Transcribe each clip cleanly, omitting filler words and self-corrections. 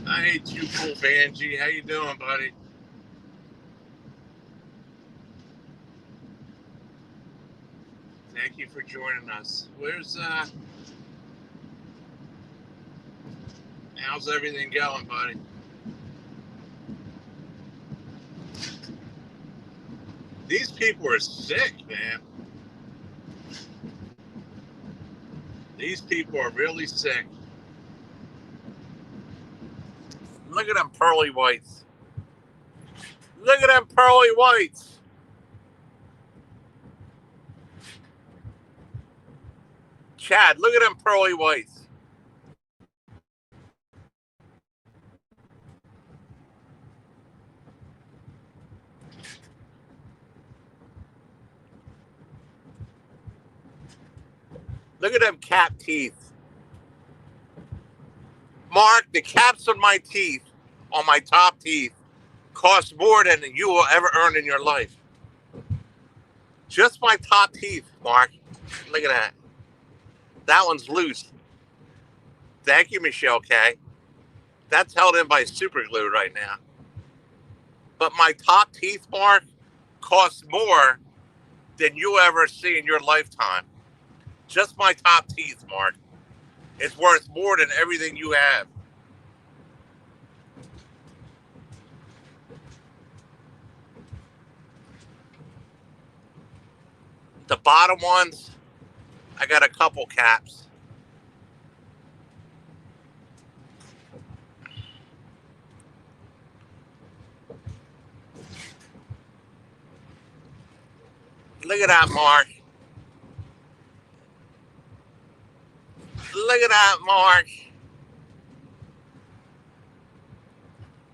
Hey, you cool Vanjie. How you doing, buddy? Thank you for joining us. How's everything going, buddy? These people are sick, man. These people are really sick. Look at them pearly whites. Look at them pearly whites. Chad, look at them pearly whites. Look at them cap teeth. Mark, the caps on my teeth, on my top teeth, cost more than you will ever earn in your life. Just my top teeth, Mark. Look at that. That one's loose. Thank you, Michelle K. That's held in by super glue right now. But my top teeth, Mark, costs more than you'll ever see in your lifetime. Just my top teeth, Mark. It's worth more than everything you have. The bottom ones, I got a couple caps. Look at that, Mark. Look at that, Mark.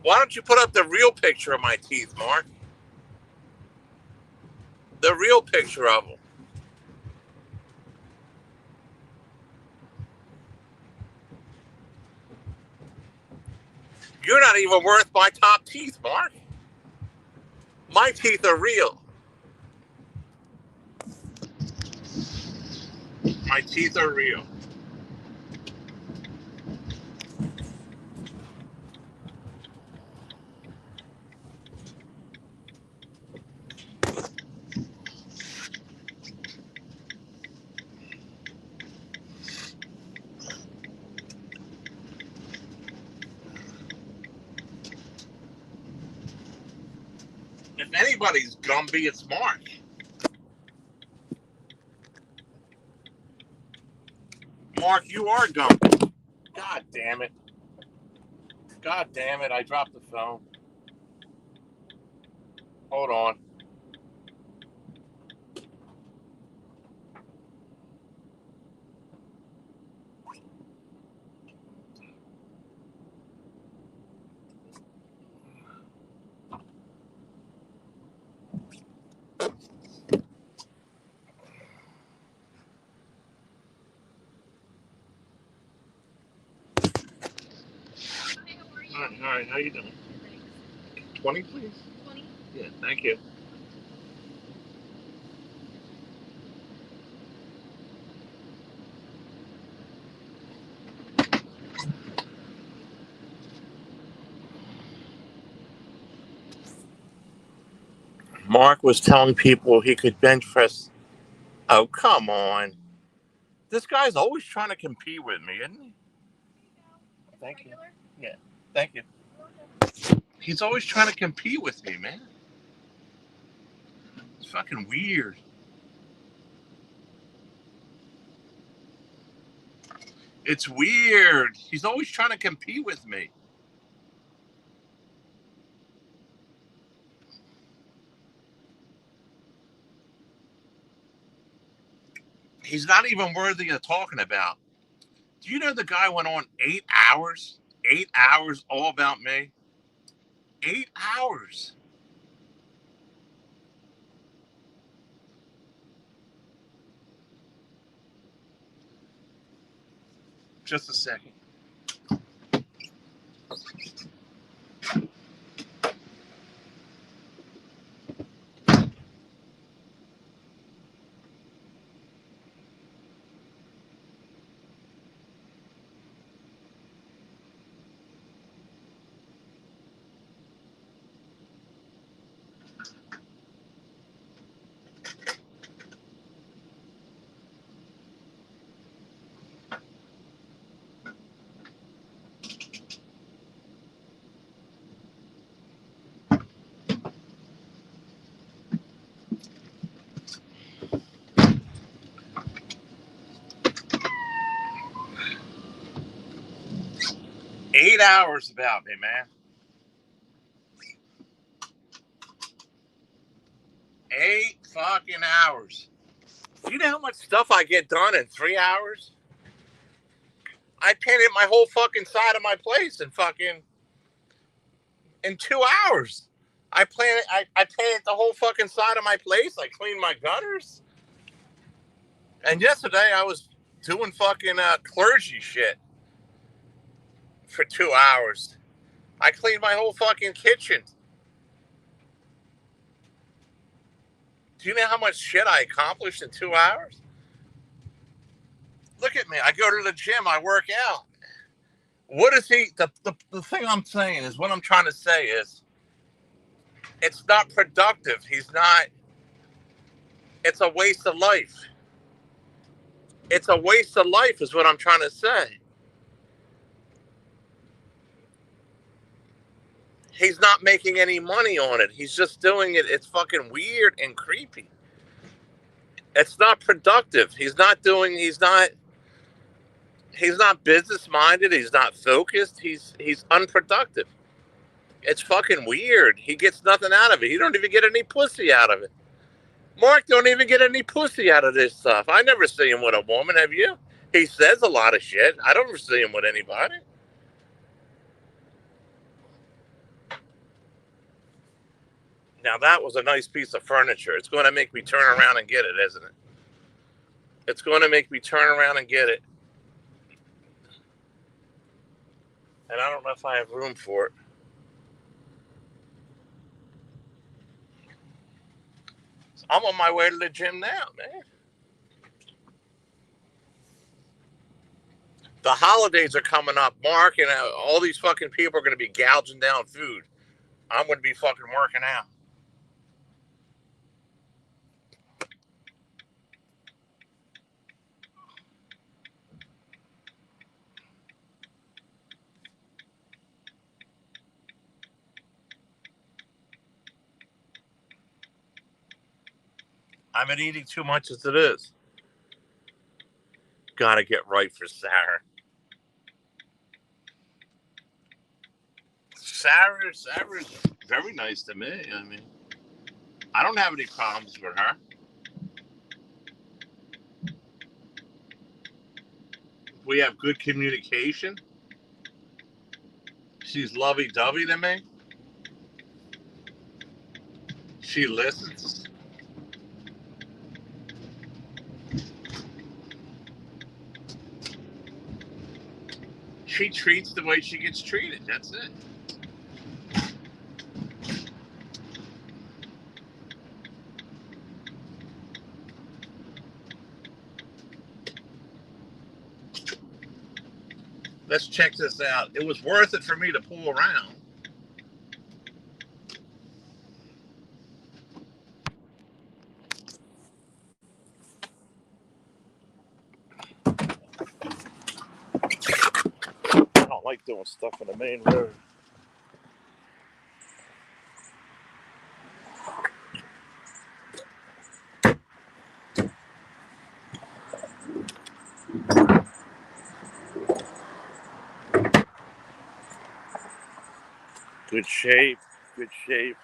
Why don't you put up the real picture of my teeth, Mark? The real picture of them. You're not even worth my top teeth, Mark. My teeth are real. My teeth are real. If anybody's Gumby, it's Mark. Mark, you are Gumby. God damn it. God damn it, I dropped the phone. Hold on. All right, how you doing? 20, please? 20? Yeah, thank you. Mark was telling people he could bench press. Oh, come on. This guy's always trying to compete with me, isn't he? Thank you. Yeah, thank you. He's always trying to compete with me, man. It's fucking weird. It's weird. He's always trying to compete with me. He's not even worthy of talking about. Do you know the guy went on 8 hours? 8 hours all about me? 8 hours. Just a second. 8 hours about me, man. 8 fucking hours. Do you know how much stuff I get done in 3 hours? I painted my whole fucking side of my place in 2 hours. I painted the whole fucking side of my place. I cleaned my gutters. And yesterday I was doing fucking clergy shit for 2 hours. I cleaned my whole fucking kitchen. Do you know how much shit I accomplished in 2 hours? Look at me. I go to the gym. I work out. What is he? The thing I'm saying is, what I'm trying to say is, it's not productive. He's not. It's a waste of life. It's a waste of life is what I'm trying to say. He's not making any money on it. He's just doing it. It's fucking weird and creepy. It's not productive. He's not business minded. He's not focused. He's unproductive. It's fucking weird. He gets nothing out of it. He don't even get any pussy out of it. Mark don't even get any pussy out of this stuff. I never see him with a woman. Have you? He says a lot of shit. I don't ever see him with anybody. Now that was a nice piece of furniture. It's going to make me turn around and get it, isn't it? It's going to make me turn around and get it. And I don't know if I have room for it. So I'm on my way to the gym now, man. The holidays are coming up, Mark, and all these fucking people are going to be gouging down food. I'm going to be fucking working out. I've been eating too much as it is. Gotta get right for Sarah. Sarah's very nice to me. I mean, I don't have any problems with her. We have good communication. She's lovey-dovey to me. She listens. She treats the way she gets treated. That's it. Let's check this out. It was worth it for me to pull around. I don't like doing stuff on the main road. Good shape. Good shape.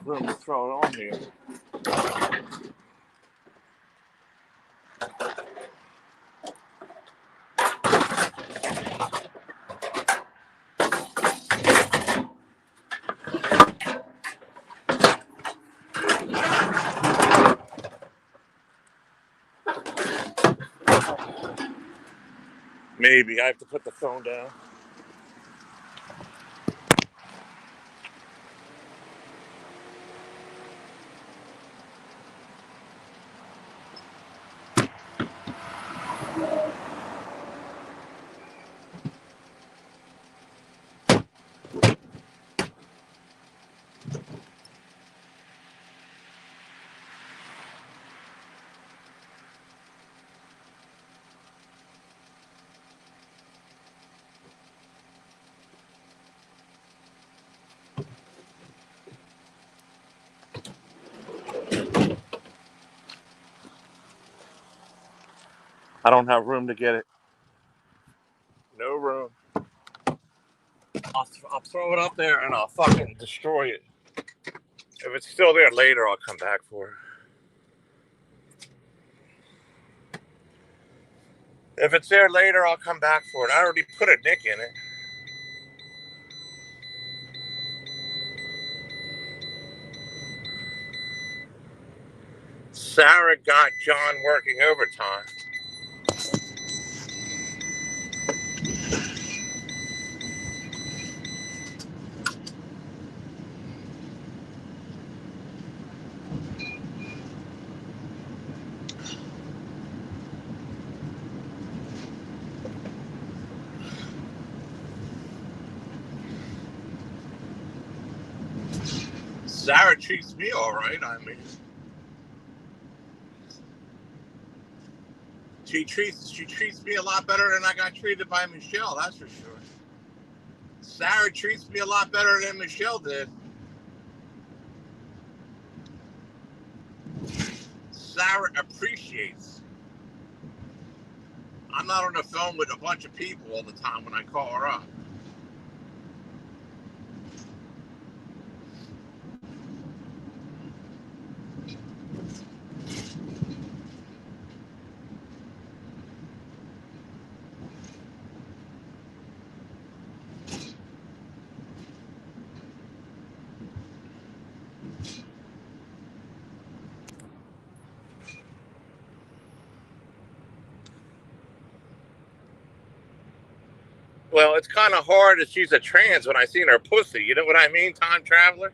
Room to throw it on here. Maybe I have to put the phone down. I don't have room to get it. No room. I'll throw it up there and I'll fucking destroy it. If it's still there later, I'll come back for it. If it's there later, I'll come back for it. I already put a nick in it. Sarah got John working overtime. Sarah treats me all right. I mean, she treats me a lot better than I got treated by Michelle. That's for sure. Sarah treats me a lot better than Michelle did. Sarah appreciates. I'm not on the phone with a bunch of people all the time when I call her up. Well, it's kind of hard that she's a trans when I seen her pussy. You know what I mean, time traveler?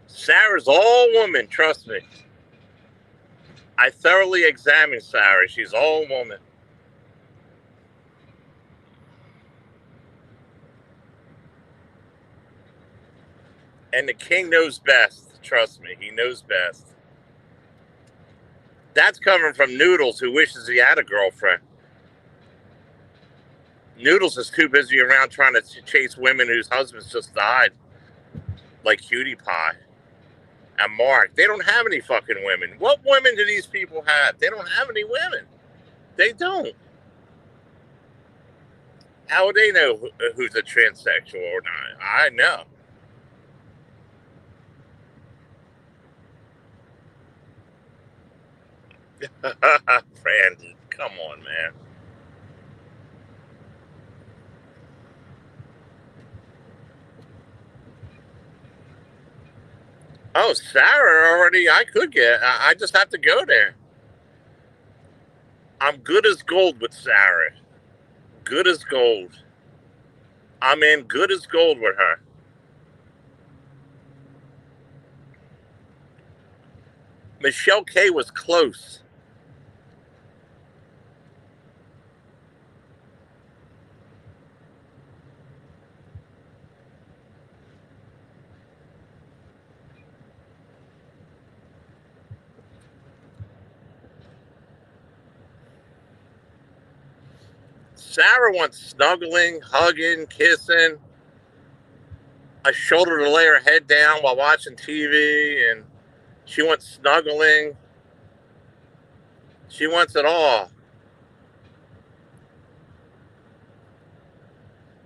Sarah's all woman, trust me. I thoroughly examined Sarah. She's all woman. And the king knows best. Trust me, he knows best. That's coming from Noodles, who wishes he had a girlfriend. Noodles is too busy around trying to chase women whose husbands just died, like Cutie Pie and Mark. They don't have any fucking women. What women do these people have? They don't have any women. They don't. How would they know who's a transsexual or not? I know. Brandon, come on, man. Oh, Sarah already. I could get. I just have to go there. I'm good as gold with Sarah. Good as gold. I'm in good as gold with her. Michelle K was close. Sarah wants snuggling, hugging, kissing, a shoulder to lay her head down while watching TV, and she wants snuggling. She wants it all.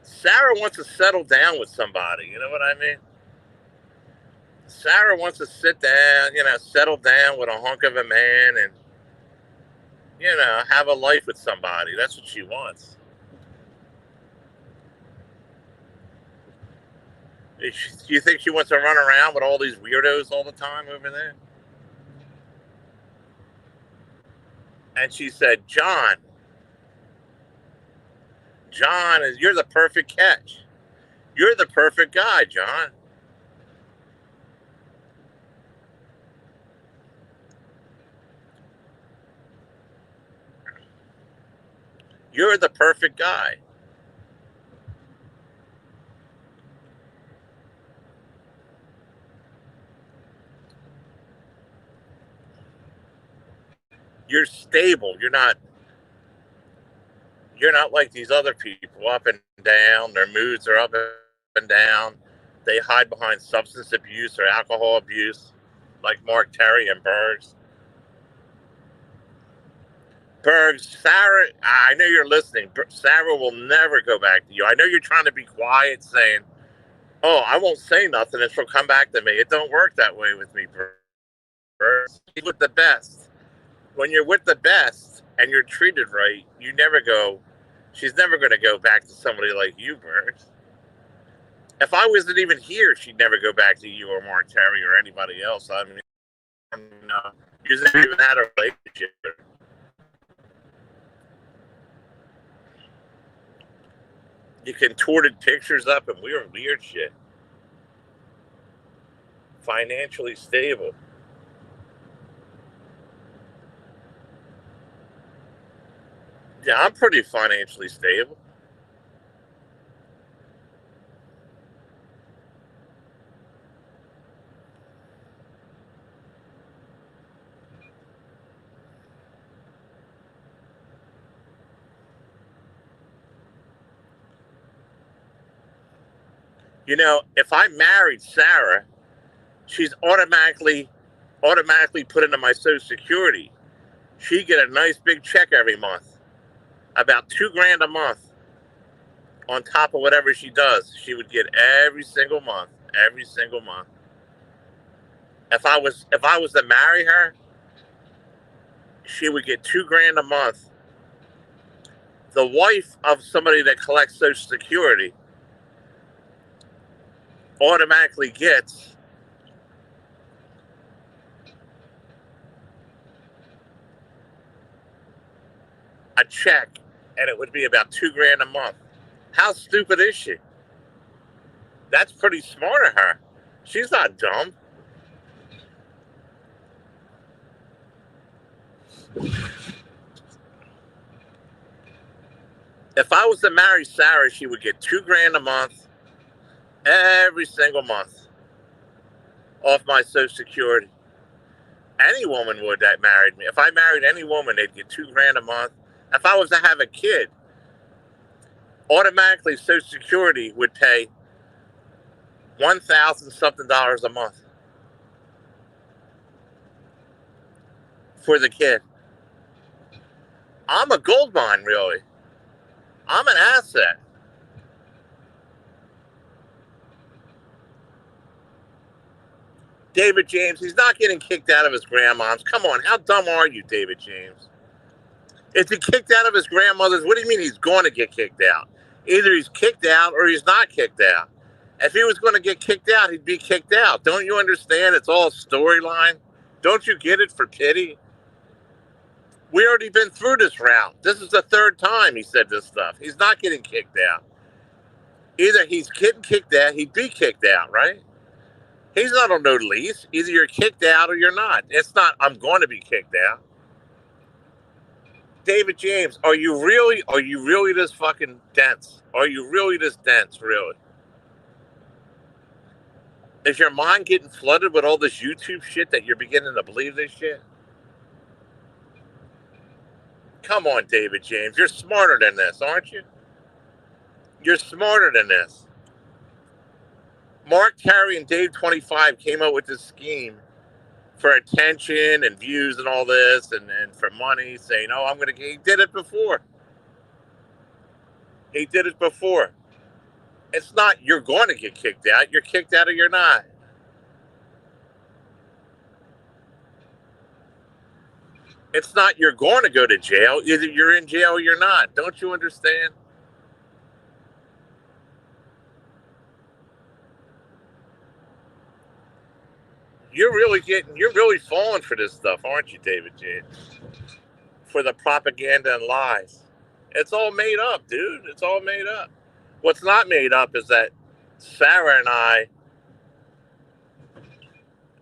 Sarah wants to settle down with somebody. You know what I mean? Sarah wants to sit down, settle down with a hunk of a man and, have a life with somebody. That's what she wants. Do you think she wants to run around with all these weirdos all the time over there? And she said, John, you're the perfect catch. You're the perfect guy, John. You're the perfect guy. You're stable. You're not. You're not like these other people, up and down. Their moods are up and down. They hide behind substance abuse or alcohol abuse, like Mark Terry and Bergs. Bergs, Sarah, I know you're listening. Sarah will never go back to you. I know you're trying to be quiet, saying, "Oh, I won't say nothing and she'll come back to me." It don't work that way with me, Bergs. You're with the best. When you're with the best and you're treated right, you never go, she's never going to go back to somebody like you, Bergs. If I wasn't even here, she'd never go back to you or Mark Terry or anybody else. I mean, you never even had a relationship. You contorted pictures up and we were weird shit. Financially stable. Yeah, I'm pretty financially stable. You know, if I married Sarah, she's automatically put into my Social Security. She'd get a nice big check every month, about $2,000 a month, on top of whatever she does. She would get every single month. If I was to marry her, she would get $2,000 a month. The wife of somebody that collects Social Security automatically gets a check, and it would be about $2,000 a month. How stupid is she? That's pretty smart of her. She's not dumb. If I was to marry Sarah, she would get $2,000 a month, every single month, off my Social Security. Any woman would that married me. If I married any woman, they'd get $2,000 a month. If I was to have a kid, automatically Social Security would pay $1,000 something a month for the kid. I'm a gold mine, really. I'm an asset. David James, he's not getting kicked out of his grandmom's. Come on, how dumb are you, David James? Is he kicked out of his grandmother's? What do you mean he's going to get kicked out? Either he's kicked out or he's not kicked out. If he was going to get kicked out, he'd be kicked out. Don't you understand? It's all storyline. Don't you get it, for pity? We already been through this route. This is the third time he said this stuff. He's not getting kicked out. Either he's getting kicked out, he'd be kicked out, right? He's not on no lease. Either you're kicked out or you're not. It's not, I'm going to be kicked out. David James, are you really this fucking dense? Are you really this dense, really? Is your mind getting flooded with all this YouTube shit that you're beginning to believe this shit? Come on, David James. You're smarter than this, aren't you? You're smarter than this. Mark Terry and Dave 25 came up with this scheme for attention and views and all this, and for money, saying, "Oh, I'm going to." He did it before. It's not you're going to get kicked out. You're kicked out or you're not. It's not you're going to go to jail. Either you're in jail or you're not. Don't you understand? You're really falling for this stuff, aren't you, David James? For the propaganda and lies. It's all made up, dude. It's all made up. What's not made up is that Sarah and I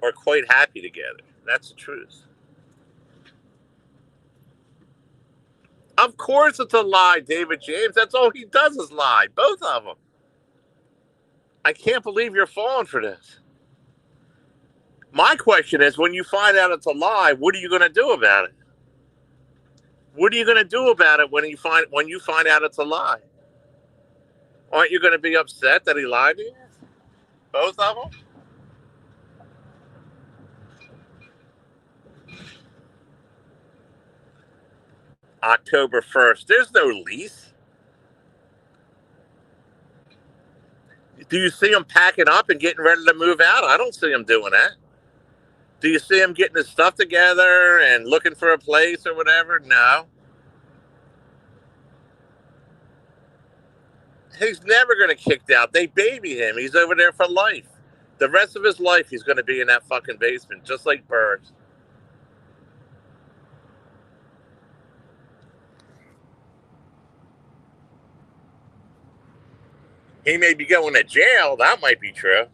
are quite happy together. That's the truth. Of course it's a lie, David James. That's all he does is lie. Both of them. I can't believe you're falling for this. My question is, when you find out it's a lie, what are you going to do about it? What are you going to do about it when you find out it's a lie? Aren't you going to be upset that he lied to you? Both of them? October 1st. There's no lease. Do you see him packing up and getting ready to move out? I don't see him doing that. Do you see him getting his stuff together and looking for a place or whatever? No. He's never going to get kicked out. They baby him. He's over there for life. The rest of his life, he's going to be in that fucking basement, just like birds. He may be going to jail. That might be true.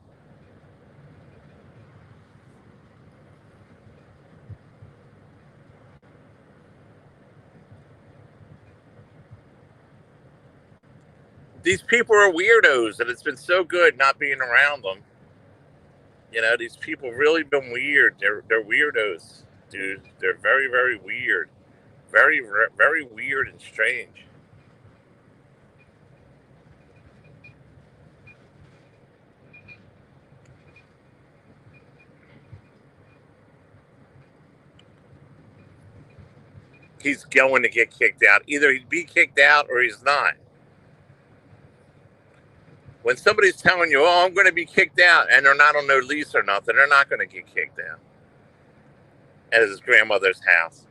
These people are weirdos, and it's been so good not being around them. You know, these people really been weird. They're weirdos, dude. They're very, very weird. Very, very weird and strange. He's going to get kicked out. Either he'd be kicked out or he's not. When somebody's telling you, oh, I'm going to be kicked out, and they're not on their lease or nothing, they're not going to get kicked out at his grandmother's house.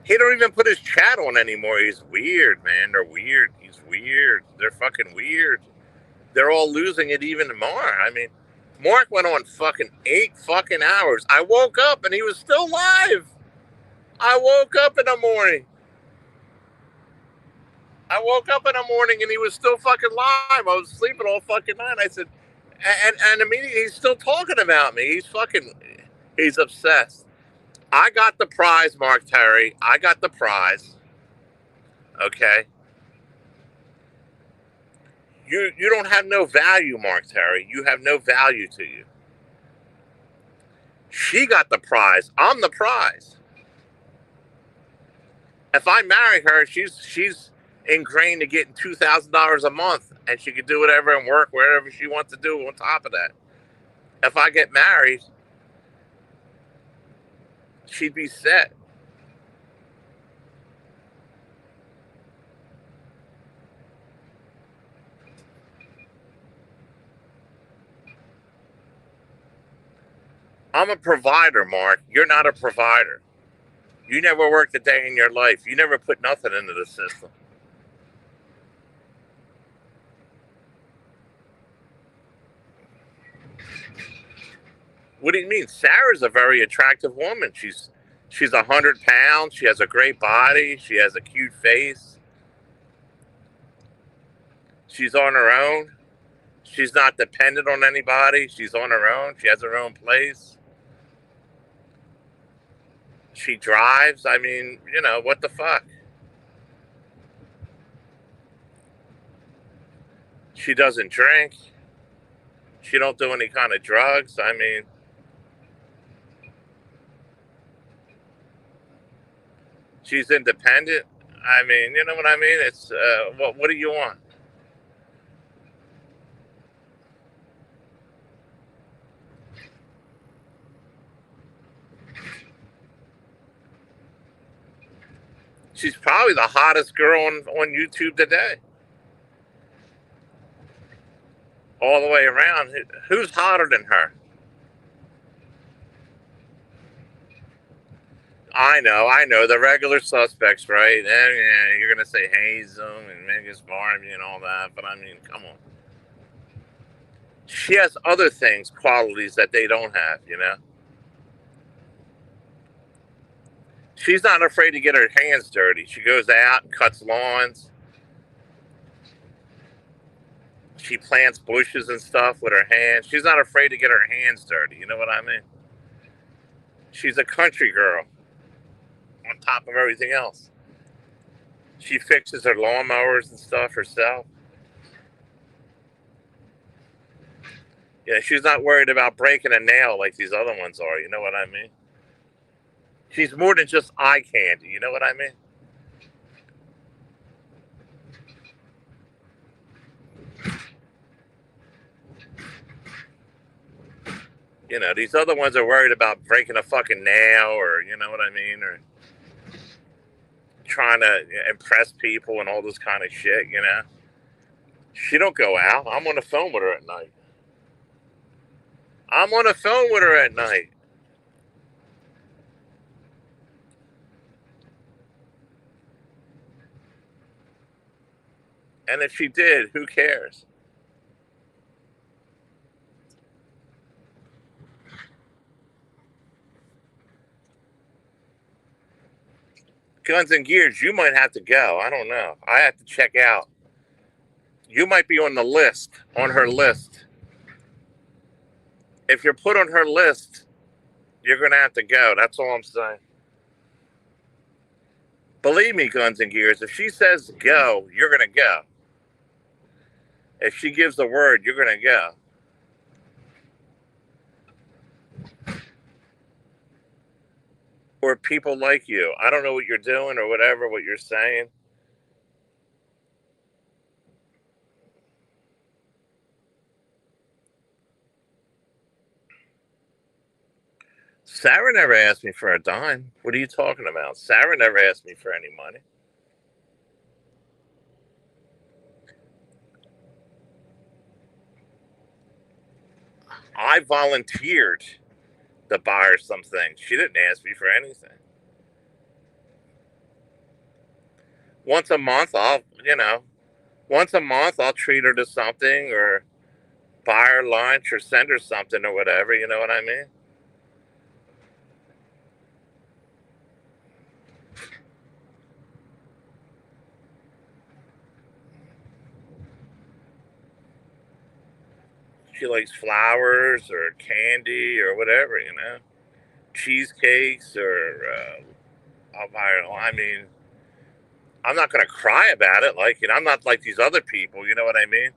He don't even put his chat on anymore. He's weird, man. They're weird. He's weird. They're fucking weird. They're all losing it even more. I mean, Mark went on fucking 8 fucking hours. I woke up and he was still live. I woke up in the morning. And he was still fucking live. I was sleeping all fucking night. I said, and immediately he's still talking about me. He's obsessed. I got the prize, Mark Terry. I got the prize. Okay. You don't have no value, Mark Terry. You have no value to you. She got the prize. I'm the prize. If I marry her, she's ingrained to getting $2,000 a month, and she can do whatever and work wherever she wants to do on top of that. If I get married, she'd be set. I'm a provider, Mark. You're not a provider. You never worked a day in your life. You never put nothing into the system. What do you mean? Sarah's a very attractive woman. She's 100 pounds. She has a great body. She has a cute face. She's on her own. She's not dependent on anybody. She's on her own. She has her own place. She drives. I mean, you know, what the fuck? She doesn't drink. She don't do any kind of drugs. I mean, she's independent. I mean, you know what I mean? It's what do you want? She's probably the hottest girl on YouTube today. All the way around. Who's hotter than her? I know. The regular suspects, right? Yeah, you're going to say Hazel and Megas Barbie and all that, but I mean, come on. She has other things, qualities that they don't have, you know? She's not afraid to get her hands dirty. She goes out and cuts lawns. She plants bushes and stuff with her hands. She's not afraid to get her hands dirty. You know what I mean? She's a country girl on top of everything else. She fixes her lawnmowers and stuff herself. Yeah, she's not worried about breaking a nail like these other ones are. You know what I mean? She's more than just eye candy. You know what I mean? You know, these other ones are worried about breaking a fucking nail or, you know what I mean? Or trying to impress people and all this kind of shit, you know? She don't go out. I'm on the phone with her at night. I'm on the phone with her at night. And if she did, who cares? Guns and Gears, you might have to go. I don't know. I have to check out. You might be on the list, on her list. If you're put on her list, you're going to have to go. That's all I'm saying. Believe me, Guns and Gears, if she says go, you're going to go. If she gives the word, you're going to go. Or people like you. I don't know what you're doing or whatever, what you're saying. Sarah never asked me for a dime. What are you talking about? Sarah never asked me for any money. I volunteered to buy her some things. She didn't ask me for anything. Once a month, once a month I'll treat her to something or buy her lunch or send her something or whatever. You know what I mean? She likes flowers or candy or whatever, you know, cheesecakes or I'll buy her. I mean, I'm not going to cry about it. Like, you know, I'm not like these other people. You know what I mean?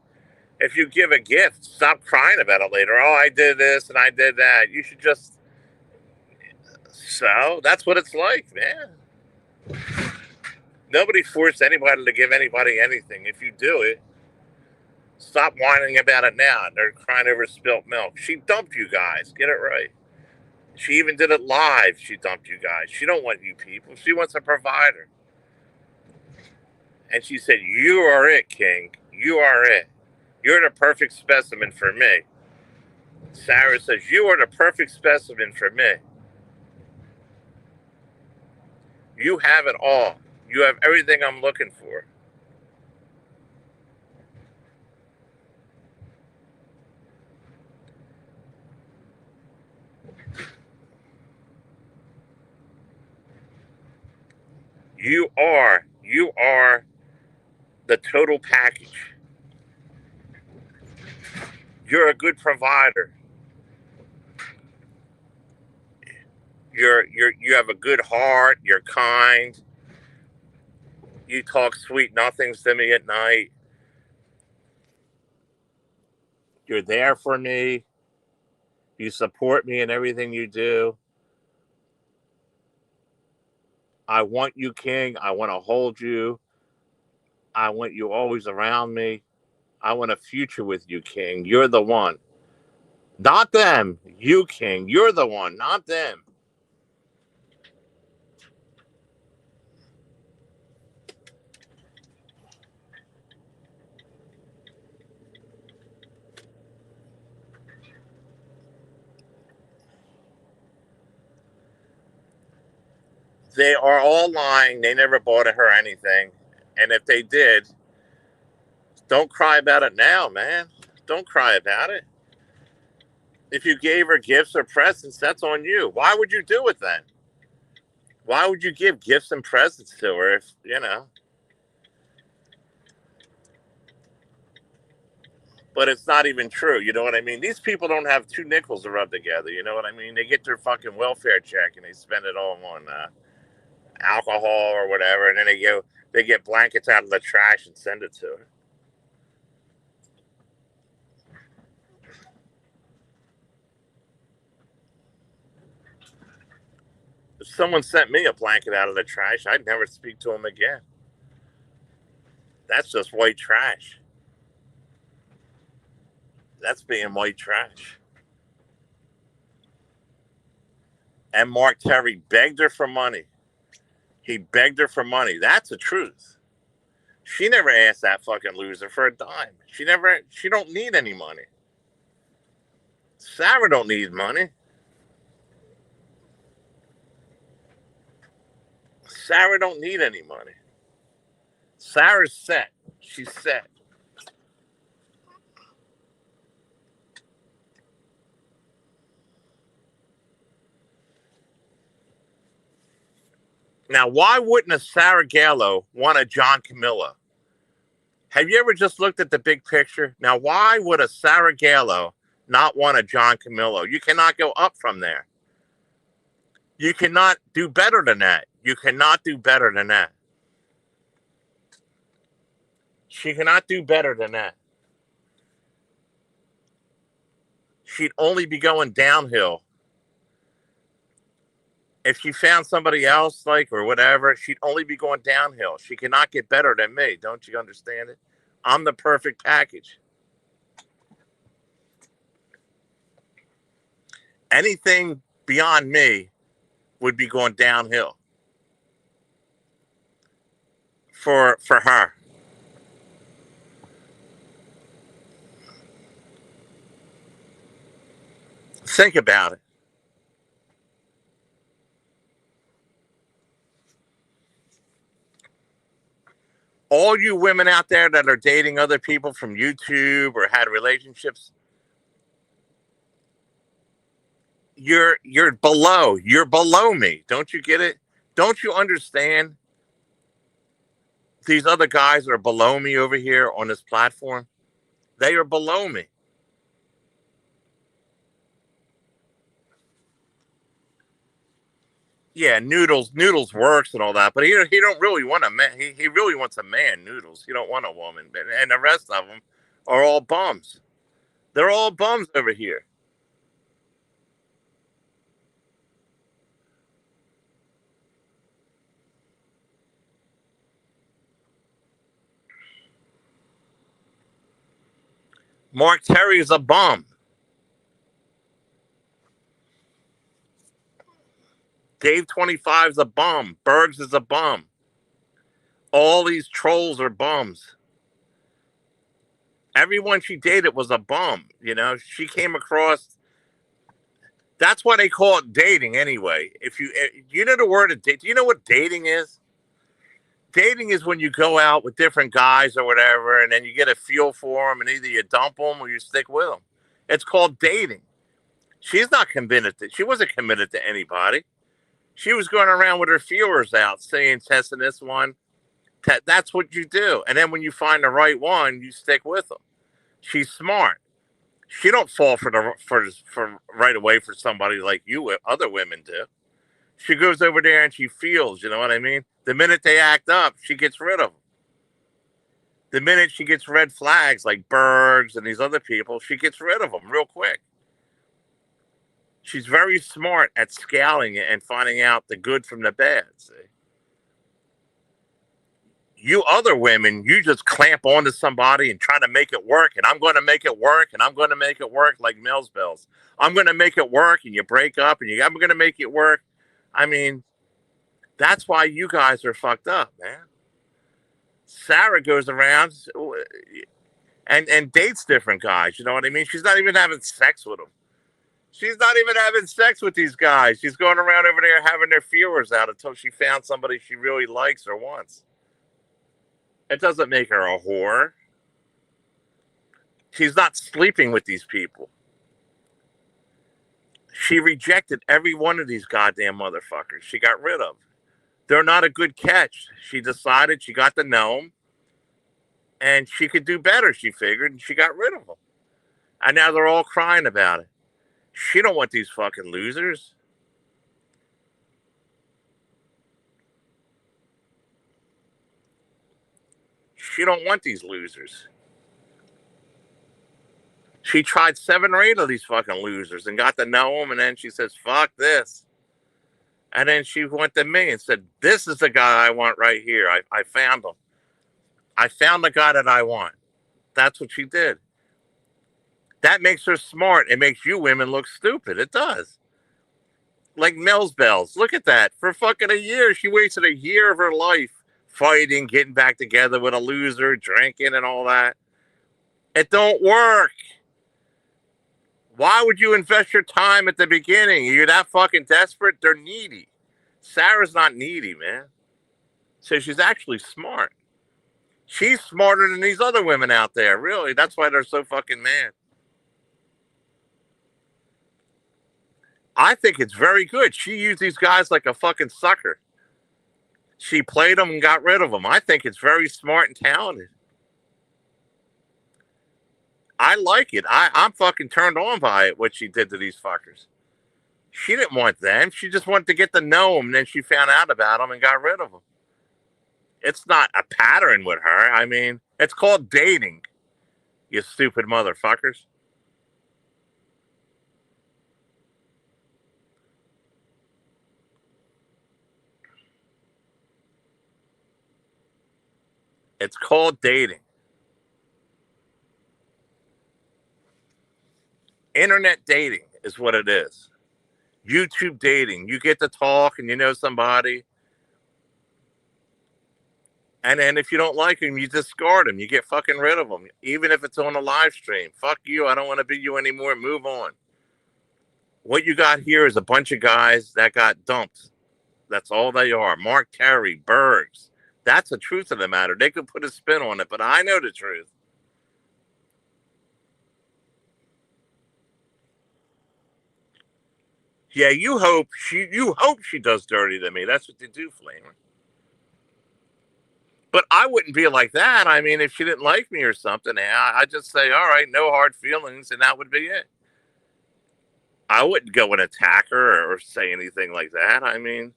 If you give a gift, stop crying about it later. Oh, I did this and I did that. You should just. So that's what it's like, man. Nobody forced anybody to give anybody anything. If you do it, stop whining about it now. They're crying over spilt milk. She dumped you guys. Get it right. She even did it live. She dumped you guys. She don't want you people. She wants a provider. And she said, "You are it, King. You are it. You're the perfect specimen for me." Sarah says, "You are the perfect specimen for me. You have it all. You have everything I'm looking for." You are the total package. You're a good provider. You have a good heart. You're kind. You talk sweet nothings to me at night. You're there for me. You support me in everything you do. I want you, King. I want to hold you. I want you always around me. I want a future with you, King. You're the one. Not them. You, King. You're the one, not them. They are all lying. They never bought her anything. And if they did, don't cry about it now, man. Don't cry about it. If you gave her gifts or presents, that's on you. Why would you do it then? Why would you give gifts and presents to her if, you know? But it's not even true. You know what I mean? These people don't have two nickels to rub together. You know what I mean? They get their fucking welfare check and they spend it all on alcohol or whatever, and then they get blankets out of the trash and send it to her. If someone sent me a blanket out of the trash, I'd never speak to them again. That's just white trash. That's being white trash. And Mark Terry begged her for money. He begged her for money. That's the truth. She never asked that fucking loser for a dime. She don't need any money. Sarah don't need money. Sarah don't need any money. Sarah's set. She's set. Now, why wouldn't a Sarah Gallo want a John Camillo? Have you ever just looked at the big picture? Now, why would a Sarah Gallo not want a John Camillo? You cannot go up from there. You cannot do better than that. You cannot do better than that. She cannot do better than that. She'd only be going downhill. If she found somebody else, like, or whatever, she'd only be going downhill. She cannot get better than me. Don't you understand it? I'm the perfect package. Anything beyond me would be going downhill for her. Think about it. All you women out there that are dating other people from YouTube or had relationships, you're below me. Don't you get it? Don't you understand? These other guys are below me over here on this platform. They are below me. Yeah, Noodles works and all that, but he don't really want a man. He really wants a man, Noodles. He don't want a woman, and the rest of them are all bums. They're all bums over here. Mark Terry is a bum. Dave 25 is a bum. Bergs is a bum. All these trolls are bums. Everyone she dated was a bum. You know, she came across. That's why they call it dating anyway. If you know the word of date, do you know what dating is? Dating is when you go out with different guys or whatever, and then you get a feel for them, and either you dump them or you stick with them. It's called dating. She's not committed to. She wasn't committed to anybody. She was going around with her feelers out, saying, testing this one. That's what you do. And then when you find the right one, you stick with them. She's smart. She don't fall for right away for somebody like you. Other women do. She goes over there and she feels. You know what I mean? The minute they act up, she gets rid of them. The minute she gets red flags like Bergs and these other people, she gets rid of them real quick. She's very smart at scaling it and finding out the good from the bad. See? You other women, you just clamp onto somebody and try to make it work. And I'm going to make it work. And I'm going to make it work like Mills Bells. I'm going to make it work. And you break up and I'm going to make it work. I mean, that's why you guys are fucked up, man. Sarah goes around and dates different guys. You know what I mean? She's not even having sex with them. She's not even having sex with these guys. She's going around over there having their feelers out until she found somebody she really likes or wants. It doesn't make her a whore. She's not sleeping with these people. She rejected every one of these goddamn motherfuckers she got rid of. They're not a good catch. She decided she got to know them and she could do better, she figured, and she got rid of them. And now they're all crying about it. She don't want these fucking losers. She don't want these losers. She tried 7 or 8 of these fucking losers and got to know them, and then she says, fuck this. And then she went to me and said, "This is the guy I want right here. I found him. I found the guy that I want." That's what she did. That makes her smart. It makes you women look stupid. It does. Like Mel's Bells. Look at that. For fucking a year, she wasted a year of her life fighting, getting back together with a loser, drinking and all that. It don't work. Why would you invest your time at the beginning? You're that fucking desperate. They're needy. Sarah's not needy, man. So she's actually smart. She's smarter than these other women out there. Really. That's why they're so fucking mad. I think it's very good. She used these guys like a fucking sucker. She played them and got rid of them. I think it's very smart and talented. I like it. I'm fucking turned on by it, what she did to these fuckers. She didn't want them. She just wanted to get to know them. And then she found out about them and got rid of them. It's not a pattern with her. I mean, it's called dating, you stupid motherfuckers. It's called dating. Internet dating is what it is. YouTube dating. You get to talk and you know somebody. And then if you don't like them, you discard them. You get fucking rid of them. Even if it's on a live stream. Fuck you. I don't want to be you anymore. Move on. What you got here is a bunch of guys that got dumped. That's all they are. Mark Terry, Bergs. That's the truth of the matter. They could put a spin on it, but I know the truth. Yeah, you hope she does dirty to me. That's what they do, Flamer. But I wouldn't be like that. I mean, if she didn't like me or something, I'd just say, all right, no hard feelings, and that would be it. I wouldn't go and attack her or say anything like that. I mean,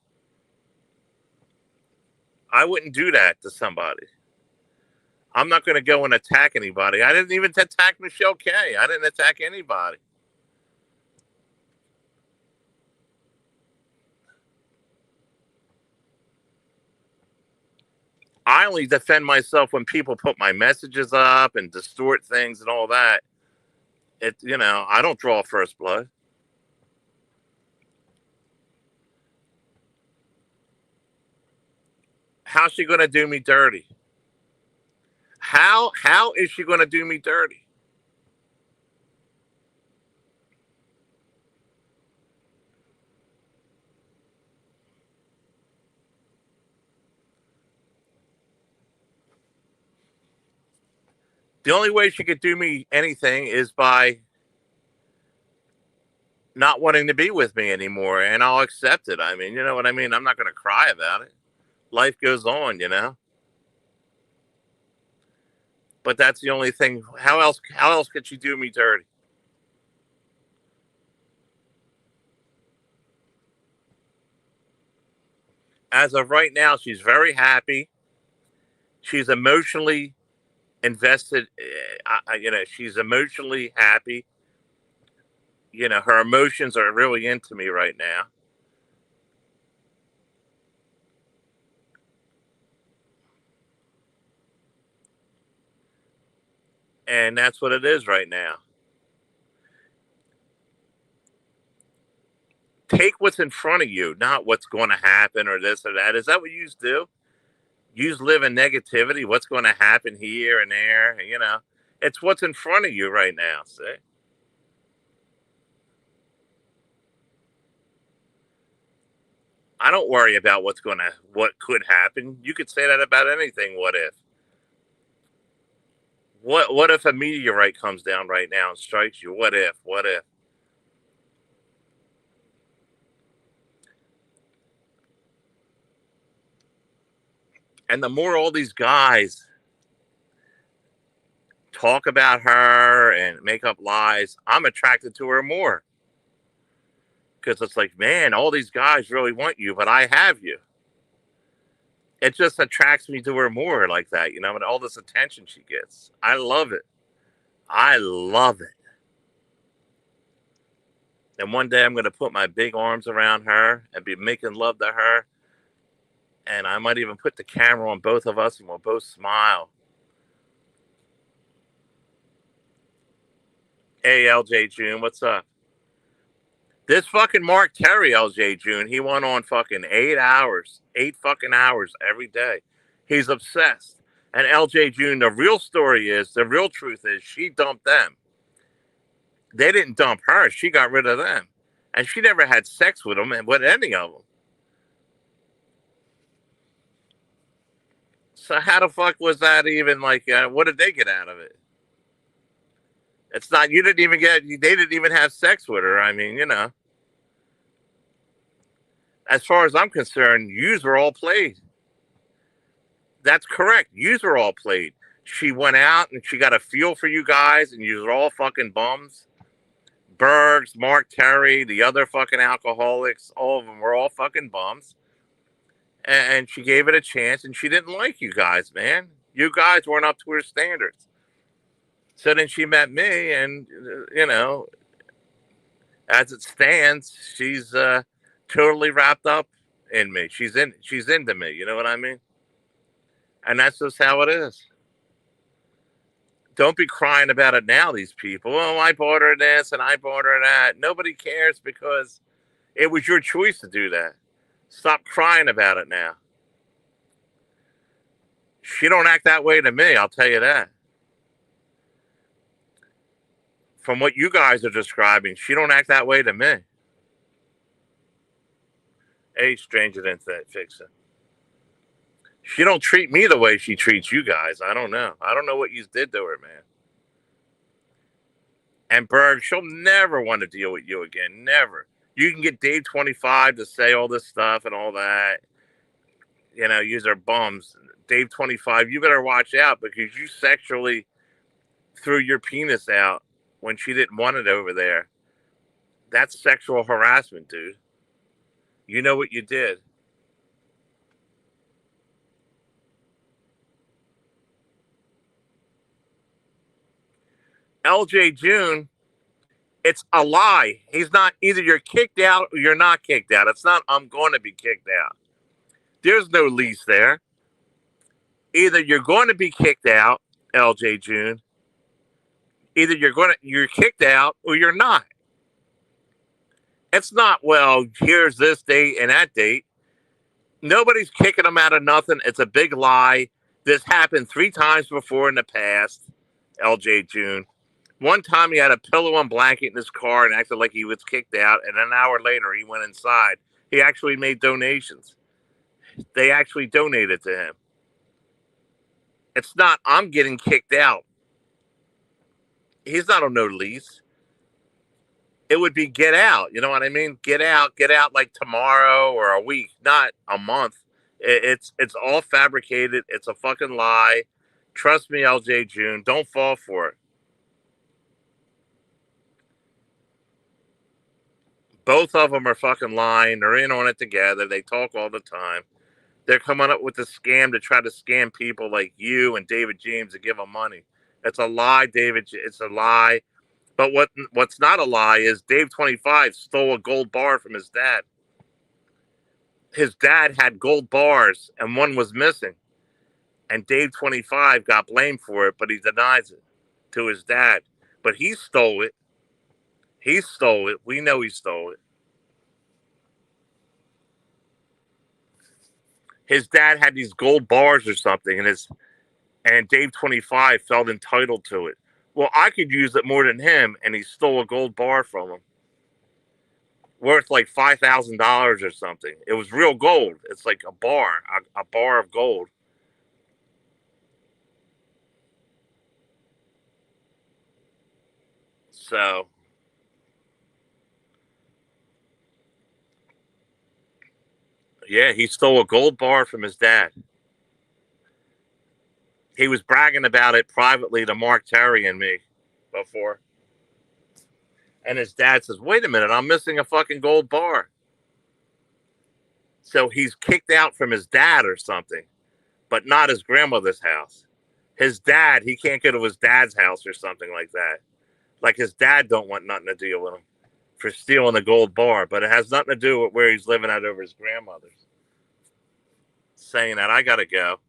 I wouldn't do that to somebody. I'm not going to go and attack anybody. I didn't even attack Michelle K. I didn't attack anybody. I only defend myself when people put my messages up and distort things and all that. I don't draw first blood. How's she going to do me dirty? How is she going to do me dirty? The only way she could do me anything is by not wanting to be with me anymore, and I'll accept it. I mean, you know what I mean? I'm not going to cry about it. Life goes on, you know? But that's the only thing. How else could she do me dirty? As of right now, she's very happy. She's emotionally invested. She's emotionally happy. Her emotions are really into me right now. And that's what it is right now. Take what's in front of you, not what's going to happen or this or that. Is that what you do? You live in negativity. What's going to happen here and there? It's what's in front of you right now. See? I don't worry about what could happen. You could say that about anything. What if? What if a meteorite comes down right now and strikes you? What if? What if? And the more all these guys talk about her and make up lies, I'm attracted to her more. Because it's like, man, all these guys really want you, but I have you. It just attracts me to her more like that, and all this attention she gets. I love it. I love it. And one day I'm going to put my big arms around her and be making love to her. And I might even put the camera on both of us and we'll both smile. Hey, LJ June, what's up? This fucking Mark Terry, LJ June, he went on fucking 8 hours, 8 fucking hours every day. He's obsessed. And LJ June, the real story is, the real truth is, she dumped them. They didn't dump her. She got rid of them. And she never had sex with them and with any of them. So how the fuck was that even like, what did they get out of it? It's not, you didn't even get, they didn't even have sex with her. I mean, you know, as far as I'm concerned, yous were all played. That's correct. Yous were all played. She went out and she got a feel for you guys and yous were all fucking bums. Bergs, Mark Terry, the other fucking alcoholics, all of them were all fucking bums. And she gave it a chance and she didn't like you guys, man. You guys weren't up to her standards. So then she met me and, you know, as it stands, she's totally wrapped up in me. She's into me, you know what I mean? And that's just how it is. Don't be crying about it now, these people. Oh, I bought her this and I bought her that. Nobody cares because it was your choice to do that. Stop crying about it now. She don't act that way to me, I'll tell you that. From what you guys are describing, she don't act that way to me. Hey, stranger didn't fix it. She don't treat me the way she treats you guys. I don't know. I don't know what you did to her, man. And Berg, she'll never want to deal with you again. Never. You can get Dave 25 to say all this stuff and all that. You know, use are bums. Dave 25, you better watch out because you sexually threw your penis out when she didn't want it over there. That's sexual harassment, dude. You know what you did. LJ June, it's a lie. He's not, either you're kicked out or you're not kicked out. It's not, I'm going to be kicked out. There's no lease there. Either you're going to be kicked out, LJ June. Either you're kicked out or you're not. It's not, well, here's this date and that date. Nobody's kicking them out of nothing. It's a big lie. This happened 3 times before in the past, LJ June. One time he had a pillow and blanket in his car and acted like he was kicked out. And an hour later, he went inside. He actually made donations. They actually donated to him. It's not, I'm getting kicked out. He's not on no lease. It would be get out. You know what I mean? Get out like tomorrow or a week, not a month. It's all fabricated. It's a fucking lie. Trust me, LJ June. Don't fall for it. Both of them are fucking lying. They're in on it together. They talk all the time. They're coming up with a scam to try to scam people like you and David James to give them money. It's a lie, David. It's a lie. But what's not a lie is Dave 25 stole a gold bar from his dad. His dad had gold bars and one was missing. And Dave 25 got blamed for it, but he denies it to his dad. But he stole it. He stole it. We know he stole it. His dad had these gold bars or something, and Dave 25 felt entitled to it. Well, I could use it more than him, and he stole a gold bar from him. Worth like $5,000 or something. It was real gold. It's like a bar of gold. So, yeah, he stole a gold bar from his dad. He was bragging about it privately to Mark Terry and me before. And his dad says, wait a minute, I'm missing a fucking gold bar. So he's kicked out from his dad or something, but not his grandmother's house. His dad, he can't go to his dad's house or something like that. Like his dad don't want nothing to deal with him for stealing a gold bar, but it has nothing to do with where he's living at over his grandmother's. Saying that, I gotta go.